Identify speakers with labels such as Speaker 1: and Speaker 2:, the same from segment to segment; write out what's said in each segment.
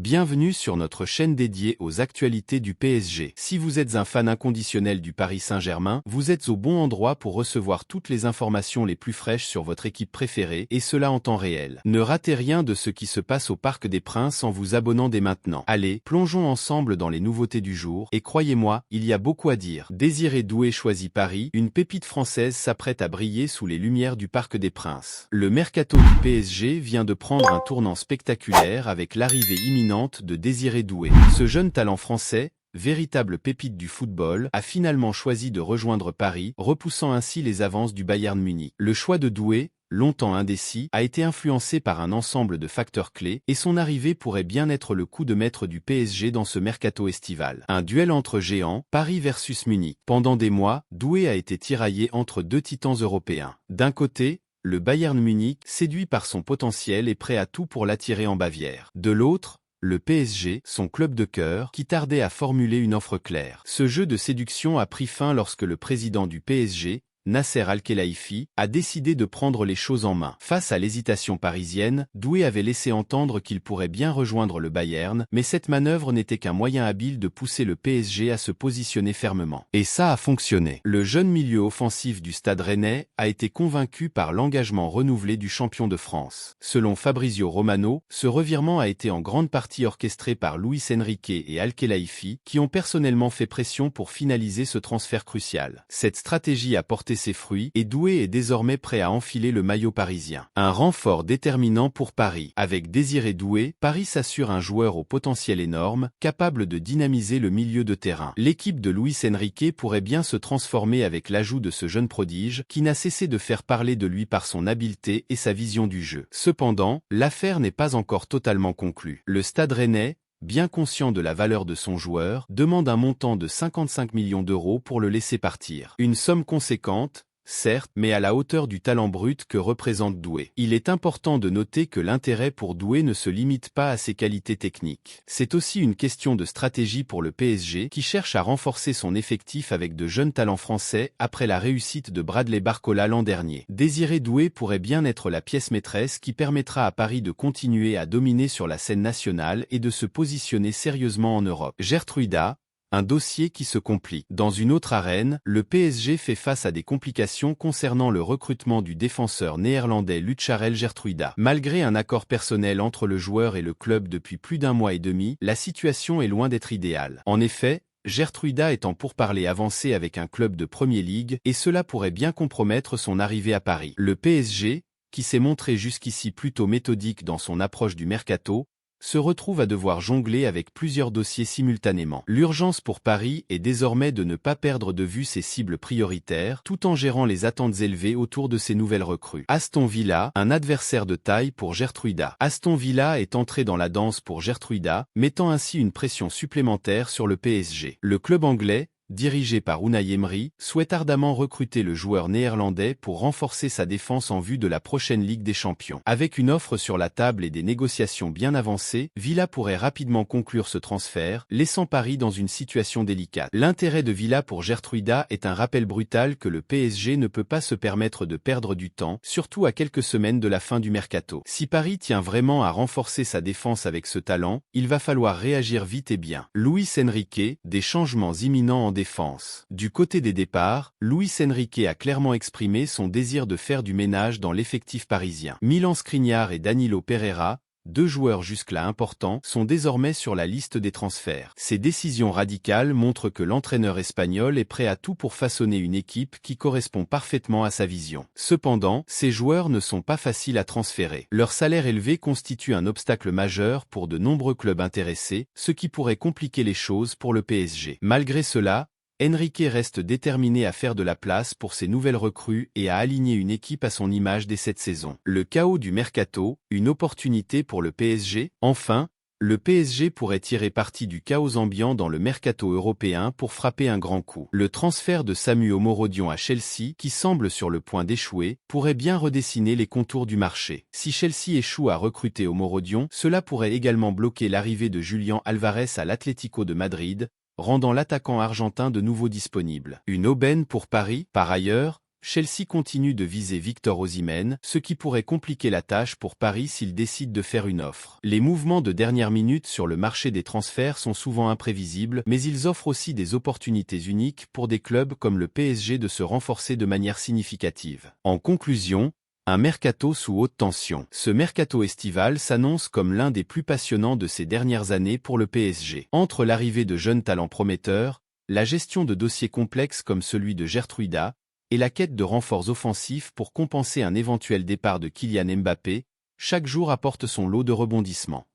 Speaker 1: Bienvenue sur notre chaîne dédiée aux actualités du PSG. Si vous êtes un fan inconditionnel du Paris Saint-Germain, vous êtes au bon endroit pour recevoir toutes les informations les plus fraîches sur votre équipe préférée, et cela en temps réel. Ne ratez rien de ce qui se passe au Parc des Princes en vous abonnant dès maintenant. Allez, plongeons ensemble dans les nouveautés du jour, et croyez-moi, il y a beaucoup à dire. Désiré Doué choisit Paris, une pépite française s'apprête à briller sous les lumières du Parc des Princes. Le mercato du PSG vient de prendre un tournant spectaculaire avec l'arrivée imminente de Désiré Doué. Ce jeune talent français, véritable pépite du football, a finalement choisi de rejoindre Paris, repoussant ainsi les avances du Bayern Munich. Le choix de Doué, longtemps indécis, a été influencé par un ensemble de facteurs clés, et son arrivée pourrait bien être le coup de maître du PSG dans ce mercato estival. Un duel entre géants, Paris versus Munich. Pendant des mois, Doué a été tiraillé entre deux titans européens. D'un côté, le Bayern Munich, séduit par son potentiel et prêt à tout pour l'attirer en Bavière. De l'autre, le PSG, son club de cœur, qui tardait à formuler une offre claire. Ce jeu de séduction a pris fin lorsque le président du PSG, Nasser Al-Khelaifi, a décidé de prendre les choses en main. Face à l'hésitation parisienne, Doué avait laissé entendre qu'il pourrait bien rejoindre le Bayern, mais cette manœuvre n'était qu'un moyen habile de pousser le PSG à se positionner fermement. Et ça a fonctionné. Le jeune milieu offensif du Stade Rennais a été convaincu par l'engagement renouvelé du champion de France. Selon Fabrizio Romano, ce revirement a été en grande partie orchestré par Luis Enrique et Al-Khelaifi, qui ont personnellement fait pression pour finaliser ce transfert crucial. Cette stratégie a porté ses fruits, et Doué est désormais prêt à enfiler le maillot parisien. Un renfort déterminant pour Paris. Avec Désiré Doué, Paris s'assure un joueur au potentiel énorme, capable de dynamiser le milieu de terrain. L'équipe de Luis Enrique pourrait bien se transformer avec l'ajout de ce jeune prodige, qui n'a cessé de faire parler de lui par son habileté et sa vision du jeu. Cependant, l'affaire n'est pas encore totalement conclue. Le Stade Rennais, bien conscient de la valeur de son joueur, demande un montant de 55 millions d'euros pour le laisser partir. Une somme conséquente, certes, mais à la hauteur du talent brut que représente Doué. Il est important de noter que l'intérêt pour Doué ne se limite pas à ses qualités techniques. C'est aussi une question de stratégie pour le PSG, qui cherche à renforcer son effectif avec de jeunes talents français après la réussite de Bradley Barcola l'an dernier. Désiré Doué pourrait bien être la pièce maîtresse qui permettra à Paris de continuer à dominer sur la scène nationale et de se positionner sérieusement en Europe. Gertruida, un dossier qui se complique. Dans une autre arène, le PSG fait face à des complications concernant le recrutement du défenseur néerlandais Lucharel Gertruida. Malgré un accord personnel entre le joueur et le club depuis plus d'un mois et demi, la situation est loin d'être idéale. En effet, Gertruida est en pourparlers avancés avec un club de Premier League, et cela pourrait bien compromettre son arrivée à Paris. Le PSG, qui s'est montré jusqu'ici plutôt méthodique dans son approche du mercato, se retrouve à devoir jongler avec plusieurs dossiers simultanément. L'urgence pour Paris est désormais de ne pas perdre de vue ses cibles prioritaires, tout en gérant les attentes élevées autour de ses nouvelles recrues. Aston Villa, un adversaire de taille pour Gertruida. Aston Villa est entré dans la danse pour Gertruida, mettant ainsi une pression supplémentaire sur le PSG. Le club anglais, dirigé par Unai Emery, souhaite ardemment recruter le joueur néerlandais pour renforcer sa défense en vue de la prochaine Ligue des Champions. Avec une offre sur la table et des négociations bien avancées, Villa pourrait rapidement conclure ce transfert, laissant Paris dans une situation délicate. L'intérêt de Villa pour Gertruida est un rappel brutal que le PSG ne peut pas se permettre de perdre du temps, surtout à quelques semaines de la fin du mercato. Si Paris tient vraiment à renforcer sa défense avec ce talent, il va falloir réagir vite et bien. Luis Enrique, des changements imminents en défense. Du côté des départs, Luis Enrique a clairement exprimé son désir de faire du ménage dans l'effectif parisien. Milan Skriniar et Danilo Pereira, deux joueurs jusque-là importants, sont désormais sur la liste des transferts. Ces décisions radicales montrent que l'entraîneur espagnol est prêt à tout pour façonner une équipe qui correspond parfaitement à sa vision. Cependant, ces joueurs ne sont pas faciles à transférer. Leur salaire élevé constitue un obstacle majeur pour de nombreux clubs intéressés, ce qui pourrait compliquer les choses pour le PSG. Malgré cela, Enrique reste déterminé à faire de la place pour ses nouvelles recrues et à aligner une équipe à son image dès cette saison. Le chaos du mercato, une opportunité pour le PSG. Enfin, le PSG pourrait tirer parti du chaos ambiant dans le mercato européen pour frapper un grand coup. Le transfert de Samu Omorodion à Chelsea, qui semble sur le point d'échouer, pourrait bien redessiner les contours du marché. Si Chelsea échoue à recruter Omorodion, cela pourrait également bloquer l'arrivée de Julián Alvarez à l'Atlético de Madrid, rendant l'attaquant argentin de nouveau disponible. Une aubaine pour Paris. Par ailleurs, Chelsea continue de viser Victor Osimhen, ce qui pourrait compliquer la tâche pour Paris s'il décide de faire une offre. Les mouvements de dernière minute sur le marché des transferts sont souvent imprévisibles, mais ils offrent aussi des opportunités uniques pour des clubs comme le PSG de se renforcer de manière significative. En conclusion, un mercato sous haute tension. Ce mercato estival s'annonce comme l'un des plus passionnants de ces dernières années pour le PSG. Entre l'arrivée de jeunes talents prometteurs, la gestion de dossiers complexes comme celui de Gertruida, et la quête de renforts offensifs pour compenser un éventuel départ de Kylian Mbappé, chaque jour apporte son lot de rebondissements.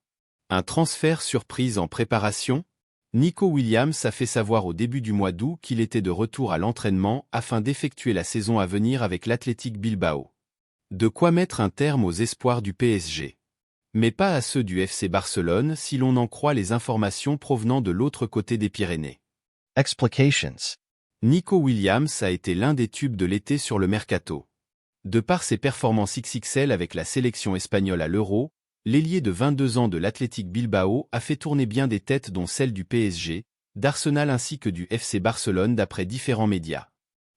Speaker 1: Un transfert surprise en préparation? Nico Williams a fait savoir au début du mois d'août qu'il était de retour à l'entraînement afin d'effectuer la saison à venir avec l'Athletic Bilbao. De quoi mettre un terme aux espoirs du PSG. Mais pas à ceux du FC Barcelone si l'on en croit les informations provenant de l'autre côté des Pyrénées.
Speaker 2: Explications.
Speaker 1: Nico Williams a été l'un des tubes de l'été sur le mercato. De par ses performances XXL avec la sélection espagnole à l'Euro, l'ailier de 22 ans de l'Athletic Bilbao a fait tourner bien des têtes dont celle du PSG, d'Arsenal ainsi que du FC Barcelone d'après différents médias.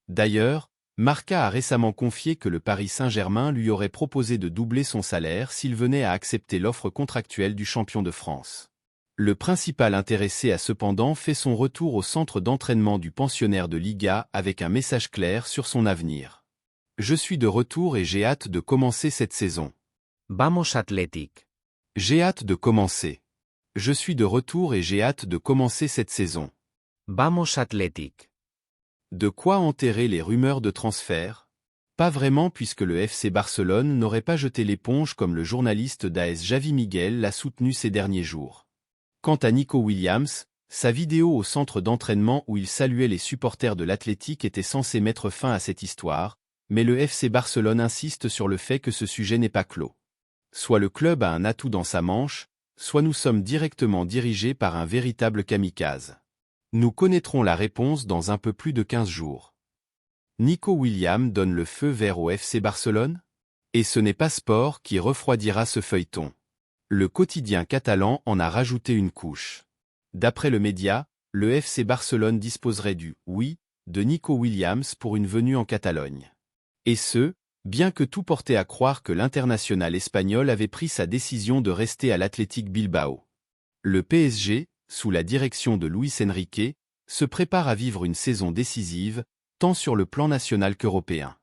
Speaker 1: D'ailleurs, Marca a récemment confié que le Paris Saint-Germain lui aurait proposé de doubler son salaire s'il venait à accepter l'offre contractuelle du champion de France. Le principal intéressé a cependant fait son retour au centre d'entraînement du pensionnaire de Liga avec un message clair sur son avenir. Je suis de retour et j'ai hâte de commencer cette saison.
Speaker 3: Vamos Athletic.
Speaker 1: J'ai hâte de commencer. Je suis de retour et j'ai hâte de commencer cette saison.
Speaker 3: Vamos Athletic.
Speaker 1: De quoi enterrer les rumeurs de transfert? Pas vraiment puisque le FC Barcelone n'aurait pas jeté l'éponge comme le journaliste d'AS Javi Miguel l'a soutenu ces derniers jours. Quant à Nico Williams, sa vidéo au centre d'entraînement où il saluait les supporters de l'Athletic était censée mettre fin à cette histoire, mais le FC Barcelone insiste sur le fait que ce sujet n'est pas clos. Soit le club a un atout dans sa manche, soit nous sommes directement dirigés par un véritable kamikaze. Nous connaîtrons la réponse dans un peu plus de 15 jours. Nico Williams donne le feu vert au FC Barcelone? Et ce n'est pas Sport qui refroidira ce feuilleton. Le quotidien catalan en a rajouté une couche. D'après le média, le FC Barcelone disposerait du « oui » de Nico Williams pour une venue en Catalogne. Et ce, bien que tout portait à croire que l'international espagnol avait pris sa décision de rester à l'Athletic Bilbao. Le PSG, sous la direction de Luis Enrique, se prépare à vivre une saison décisive, tant sur le plan national qu'européen.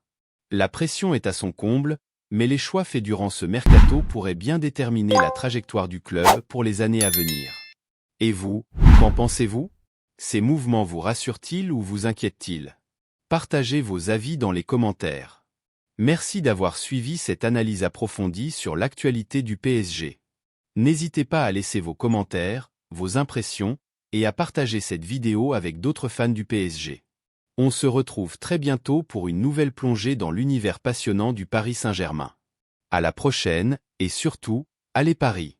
Speaker 1: La pression est à son comble, mais les choix faits durant ce mercato pourraient bien déterminer la trajectoire du club pour les années à venir. Et vous, qu'en pensez-vous? Ces mouvements vous rassurent-ils ou vous inquiètent-ils? Partagez vos avis dans les commentaires. Merci d'avoir suivi cette analyse approfondie sur l'actualité du PSG. N'hésitez pas à laisser vos commentaires, vos impressions, et à partager cette vidéo avec d'autres fans du PSG. On se retrouve très bientôt pour une nouvelle plongée dans l'univers passionnant du Paris Saint-Germain. À la prochaine, et surtout, allez Paris!